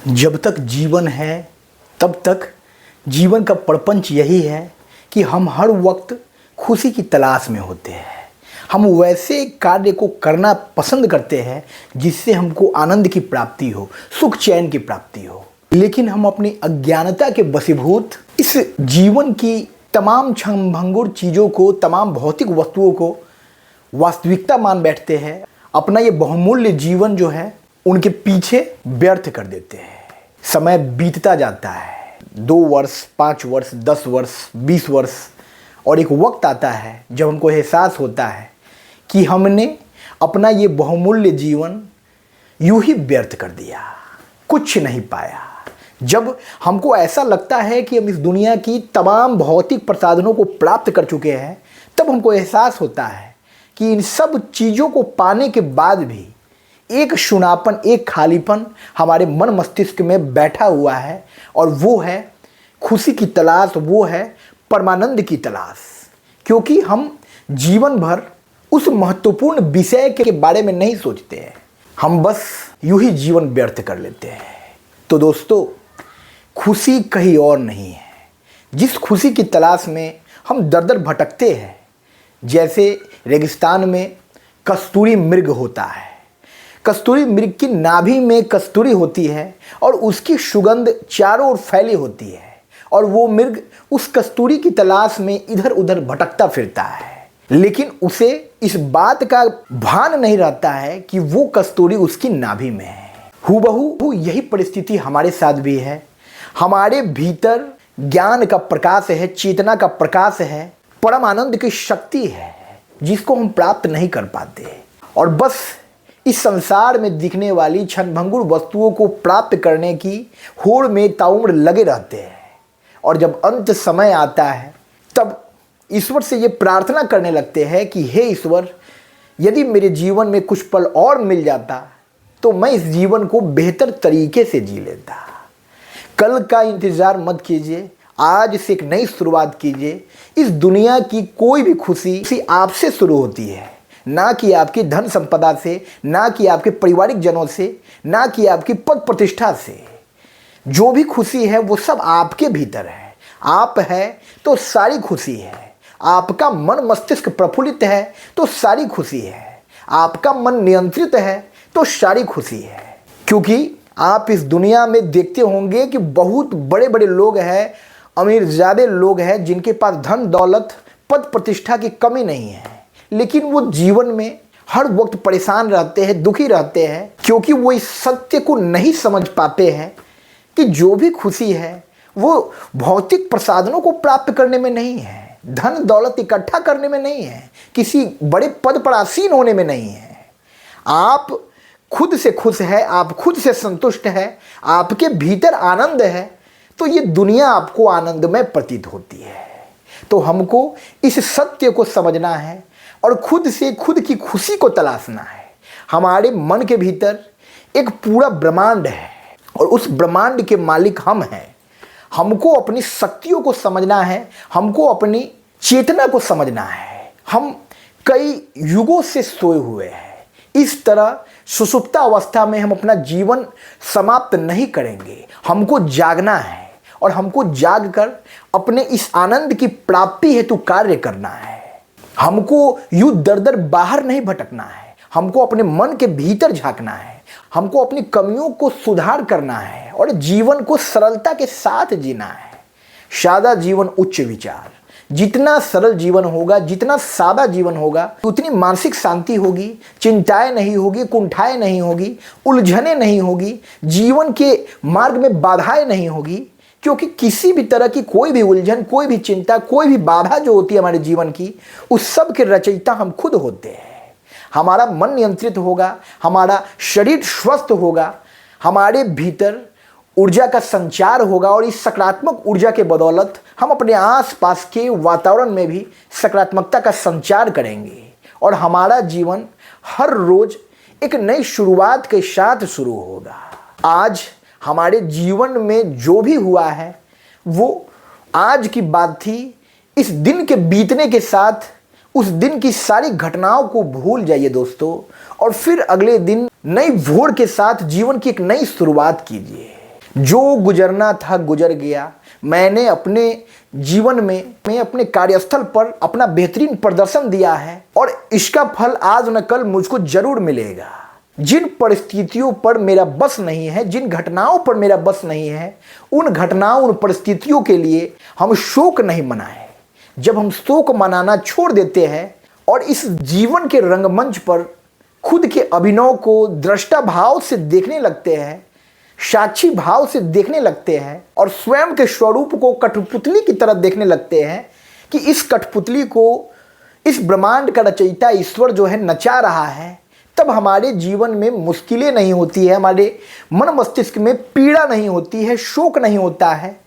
जब तक जीवन है तब तक जीवन का प्रपंच यही है कि हम हर वक्त खुशी की तलाश में होते हैं। हम वैसे कार्य को करना पसंद करते हैं जिससे हमको आनंद की प्राप्ति हो, सुख चैन की प्राप्ति हो। लेकिन हम अपनी अज्ञानता के वशीभूत इस जीवन की तमाम क्षणभंगुर चीज़ों को, तमाम भौतिक वस्तुओं को वास्तविकता मान बैठते हैं। अपना ये बहुमूल्य जीवन जो है उनके पीछे व्यर्थ कर देते हैं। समय बीतता जाता है, 2 वर्ष, 5 वर्ष, 10 वर्ष, 20 वर्ष, और एक वक्त आता है जब हमको एहसास होता है कि हमने अपना ये बहुमूल्य जीवन यूं ही व्यर्थ कर दिया, कुछ नहीं पाया। जब हमको ऐसा लगता है कि हम इस दुनिया की तमाम भौतिक प्रसाधनों को प्राप्त कर चुके हैं, तब हमको एहसास होता है कि इन सब चीज़ों को पाने के बाद भी एक शून्यापन, एक खालीपन हमारे मन मस्तिष्क में बैठा हुआ है, और वो है खुशी की तलाश, वो है परमानंद की तलाश। क्योंकि हम जीवन भर उस महत्वपूर्ण विषय के बारे में नहीं सोचते हैं, हम बस यूं ही जीवन व्यर्थ कर लेते हैं। तो दोस्तों, खुशी कहीं और नहीं है। जिस खुशी की तलाश में हम दर दर भटकते हैं, जैसे रेगिस्तान में कस्तूरी मृग होता है। कस्तूरी मृग की नाभि में कस्तूरी होती है और उसकी सुगंध चारों ओर फैली होती है, और वो मृग उस कस्तूरी की तलाश में इधर उधर भटकता फिरता है। लेकिन उसे इस बात का भान नहीं रहता है कि वो कस्तूरी उसकी नाभि में है। हूबहू यही परिस्थिति हमारे साथ भी है। हमारे भीतर ज्ञान का प्रकाश है, चेतना का प्रकाश है, परम आनंद की शक्ति है, जिसको हम प्राप्त नहीं कर पाते, और बस इस संसार में दिखने वाली क्षणभंगुर वस्तुओं को प्राप्त करने की होड़ में ताउम्र लगे रहते हैं। और जब अंत समय आता है तब ईश्वर से ये प्रार्थना करने लगते हैं कि हे ईश्वर, यदि मेरे जीवन में कुछ पल और मिल जाता तो मैं इस जीवन को बेहतर तरीके से जी लेता। कल का इंतज़ार मत कीजिए, आज से एक नई शुरुआत कीजिए। इस दुनिया की कोई भी खुशी आपसे शुरू होती है, ना कि आपकी धन संपदा से, ना कि आपके पारिवारिक जनों से, ना कि आपकी पद प्रतिष्ठा से। जो भी खुशी है वो सब आपके भीतर है। आप है तो सारी खुशी है। आपका मन मस्तिष्क प्रफुल्लित है तो सारी खुशी है। आपका मन नियंत्रित है तो सारी खुशी है। क्योंकि आप इस दुनिया में देखते होंगे कि बहुत बड़े बड़े लोग हैं, अमीर ज़्यादा लोग हैं, जिनके पास धन दौलत पद प्रतिष्ठा की कमी नहीं है, लेकिन वो जीवन में हर वक्त परेशान रहते हैं, दुखी रहते हैं, क्योंकि वो इस सत्य को नहीं समझ पाते हैं कि जो भी खुशी है वो भौतिक प्रसाधनों को प्राप्त करने में नहीं है, धन दौलत इकट्ठा करने में नहीं है, किसी बड़े पद पर आसीन होने में नहीं है। आप खुद से खुश है, आप खुद से संतुष्ट है, आपके भीतर आनंद है, तो ये दुनिया आपको आनंदमय प्रतीत होती है। तो हमको इस सत्य को समझना है और खुद से खुद की खुशी को तलाशना है। हमारे मन के भीतर एक पूरा ब्रह्मांड है, और उस ब्रह्मांड के मालिक हम हैं। हमको अपनी शक्तियों को समझना है, हमको अपनी चेतना को समझना है। हम कई युगों से सोए हुए हैं। इस तरह सुषुप्ता अवस्था में हम अपना जीवन समाप्त नहीं करेंगे। हमको जागना है, और हमको जागकर अपने इस आनंद की प्राप्ति हेतु कार्य करना है। हमको यूं दर दर बाहर नहीं भटकना है, हमको अपने मन के भीतर झांकना है। हमको अपनी कमियों को सुधार करना है और जीवन को सरलता के साथ जीना है। सादा जीवन उच्च विचार। जितना सरल जीवन होगा, जितना सादा जीवन होगा, उतनी मानसिक शांति होगी, चिंताएं नहीं होगी, कुंठाएं नहीं होगी, उलझने नहीं होगी, जीवन के मार्ग में बाधाएं नहीं होगी। क्योंकि किसी भी तरह की कोई भी उलझन, कोई भी चिंता, कोई भी बाधा जो होती है हमारे जीवन की, उस सब के रचयिता हम खुद होते हैं। हमारा मन नियंत्रित होगा, हमारा शरीर स्वस्थ होगा, हमारे भीतर ऊर्जा का संचार होगा, और इस सकारात्मक ऊर्जा के बदौलत हम अपने आसपास के वातावरण में भी सकारात्मकता का संचार करेंगे, और हमारा जीवन हर रोज एक नई शुरुआत के साथ शुरू होगा। आज हमारे जीवन में जो भी हुआ है वो आज की बात थी। इस दिन के बीतने के साथ उस दिन की सारी घटनाओं को भूल जाइए दोस्तों, और फिर अगले दिन नई भोर के साथ जीवन की एक नई शुरुआत कीजिए। जो गुजरना था गुजर गया। मैंने अपने जीवन में मैं अपने कार्यस्थल पर अपना बेहतरीन प्रदर्शन दिया है और इसका फल आज न कल मुझको जरूर मिलेगा। जिन परिस्थितियों पर मेरा बस नहीं है, जिन घटनाओं पर मेरा बस नहीं है, उन घटनाओं उन परिस्थितियों के लिए हम शोक नहीं मनाएं। जब हम शोक मनाना छोड़ देते हैं और इस जीवन के रंगमंच पर खुद के अभिनव को दृष्टा भाव से देखने लगते हैं, साक्षी भाव से देखने लगते हैं और स्वयं के स्वरूप को कठपुतली की तरह देखने लगते हैं कि इस कठपुतली को इस ब्रह्मांड का रचयिता ईश्वर जो है नचा रहा है, तब हमारे जीवन में मुश्किलें नहीं होती है, हमारे मन मस्तिष्क में पीड़ा नहीं होती है, शोक नहीं होता है,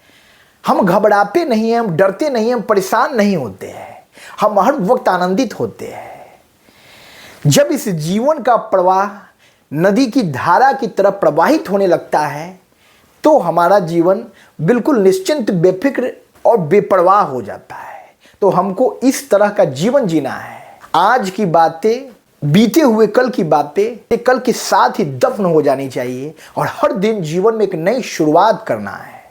हम घबराते नहीं हैं, हम डरते नहीं हैं, हम परेशान नहीं होते हैं, हम हर वक्त आनंदित होते हैं। जब इस जीवन का प्रवाह नदी की धारा की तरह प्रवाहित होने लगता है तो हमारा जीवन बिल्कुल निश्चिंत, बेफिक्र और बेपरवाह हो जाता है। तो हमको इस तरह का जीवन जीना है। आज की बातें, बीते हुए कल की बातें कल के साथ ही दफन हो जानी चाहिए और हर दिन जीवन में एक नई शुरुआत करना है।